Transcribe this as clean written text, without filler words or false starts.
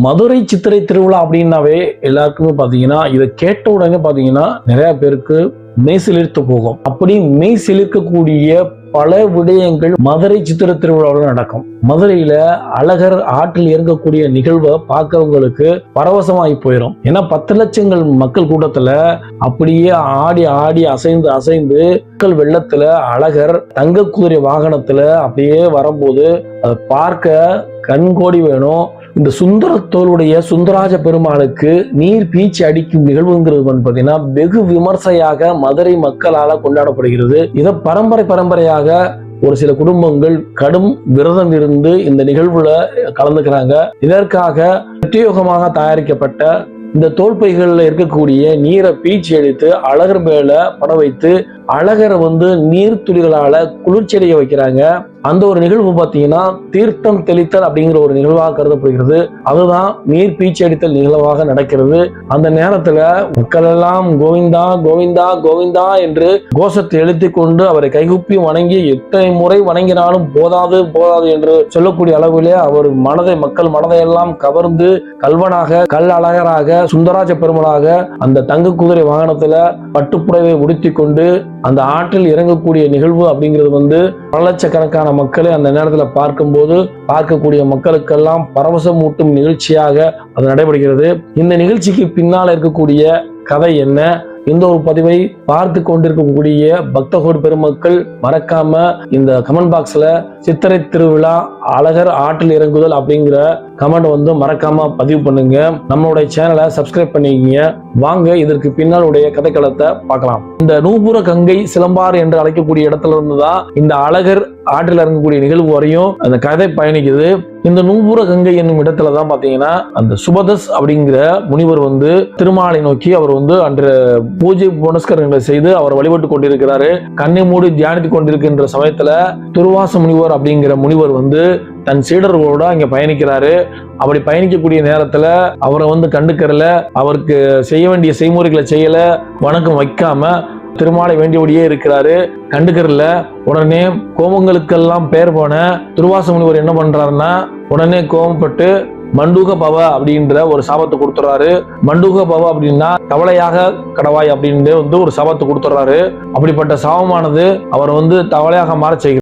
மதுரை சித்திரை திருவிழா அப்படின்னாவே எல்லாருக்குமே பாத்தீங்கன்னா இதை கேட்ட உடனே பாத்தீங்கன்னா நிறைய பேருக்கு மெய் சிலிர்த்து போகும். அப்படி மெய் சிலிர்க்கக்கூடிய பல விடயங்கள் மதுரை சித்திரை திருவிழாவில் நடக்கும். மதுரையில அழகர் ஆற்றில் இறங்கக்கூடிய நிகழ்வை பார்க்கறவங்களுக்கு பரவசமாகி போயிடும். ஏன்னா 10 லட்சங்கள் மக்கள் கூட்டத்துல அப்படியே ஆடி ஆடி அசைந்து அசைந்து மக்கள் வெள்ளத்துல அழகர் தங்க குதிரை வாகனத்துல அப்படியே வரும்போது அதை பார்க்க கண்கோடி வேணும். இந்த சுந்தரத்தோளுடைய சுந்தராஜ பெருமாளுக்கு நீர் பீச்சி அடிக்கும் நிகழ்வுங்கிறது பார்த்தீங்கன்னா வெகு விமர்சையாக மதுரை மக்களால கொண்டாடப்படுகிறது. இதை பரம்பரையாக ஒரு சில குடும்பங்கள் கடும் விரதம் இருந்து இந்த நிகழ்வுல கலந்துக்கிறாங்க. இதற்காக பிரத்யேகமாக தயாரிக்கப்பட்ட இந்த தோல்பைகள்ல இருக்கக்கூடிய நீரை பீச்சி அடித்து அழகர் மேல பட வைத்து அழகரை நீர் துளிகளால குளிர்ச்சியடைய வைக்கிறாங்க. அந்த ஒரு நிகழ்வு பார்த்தீங்கன்னா தீர்த்தம் தெளித்தல் அப்படிங்கிற ஒரு நிகழ்வாக கருதப்படுகிறது. அதுதான் நீர் பீச்சி அடித்தல் நிகழ்வாக நடக்கிறது. அந்த நேரத்துல மக்கள் எல்லாம் கோவிந்தா கோவிந்தா கோவிந்தா என்று கோஷத்தை எழுத்தி கொண்டு அவரை கைகுப்பி வணங்கி எத்தனை முறை வணங்கினாலும் போதாது போதாது என்று சொல்லக்கூடிய அளவிலே அவர் மக்கள் மனதை எல்லாம் கவர்ந்து கல்வனாக கல் அழகராக சுந்தராஜ பெருமளாக அந்த தங்க குதிரை வாகனத்துல பட்டுப்புடவை உடுத்தி கொண்டு அந்த ஆற்றில் இறங்கக்கூடிய நிகழ்வு அப்படிங்கிறது பல லட்சக்கணக்கான மக்களை அந்த நேரத்தில் பார்க்கும்போது பார்க்கக்கூடிய மக்களுக்கெல்லாம் பரவசம் ஊட்டும் நிகழ்ச்சியாக அது நடைபெறுகிறது. இந்த நிகழ்ச்சிக்கு பின்னால் இருக்கக்கூடிய கதை என்ன? இந்த ஒரு பதிவை பார்த்து கொண்டிருக்கக்கூடிய பக்தகோடி பெருமக்கள் மறக்காம இந்த கமெண்ட் பாக்ஸ்ல சித்திரை திருவிழா அழகர் ஆற்றில் இறங்குதல் அப்படிங்கிற கமெண்ட் மறக்காம பதிவு பண்ணுங்க. நம்மளுடைய சேனலை சப்ஸ்கிரைப் பண்ணிக்கங்க. வாங்க இதற்கு பின்னால் உடைய கதைக்களத்தை பார்க்கலாம். இந்த நூபுர கங்கை சிலம்பாறு என்று அழைக்கக்கூடிய இடத்துல இருந்துதான் இந்த அழகர் ஆற்றில் இறங்கக்கூடிய நிகழ்வு வரையும் அந்த கதை பயணிக்குது. இந்த நூபுர கங்கை என்னும் இடத்துலதான் பாத்தீங்கன்னா அந்த சுபதஸ் அப்படிங்கிற முனிவர் திருமாலை நோக்கி அவர் அன்று பூஜை புனஸ்கரங்களை செய்து அவர் வழிபட்டு கொண்டிருக்கிறாரு. கண்ணை மூடி தியானித்துக் கொண்டிருக்கின்ற சமயத்துல துர்வாச முனிவர் அப்படிங்கிற முனிவர் தன் சீடர்களோட அங்க பயணிக்கிறாரு. அப்படி பயணிக்கக்கூடிய நேரத்துல அவரை கண்டுக்கறல, அவருக்கு செய்ய வேண்டிய செய்முறைகளை செய்யல, வணக்கம் வைக்காம திருமாலை வேண்டியபடியே இருக்கிறாரு, கண்டுக்கறல. உடனே கோபங்களுக்கெல்லாம் பேர் போன துர்வாச முனிவர் என்ன பண்றாருன்னா உடனே கோபப்பட்டு மண்டூக பவ அப்படின்ற ஒரு சாபத்தை கொடுத்துறாரு. மண்டூக பவ அப்படின்னா தவளையாக கடவாய் அப்படின்னு ஒரு சாபத்தை கொடுத்துறாரு. அப்படிப்பட்ட சாபமானது அவர் தவளையாக மாற செய்கிறார்.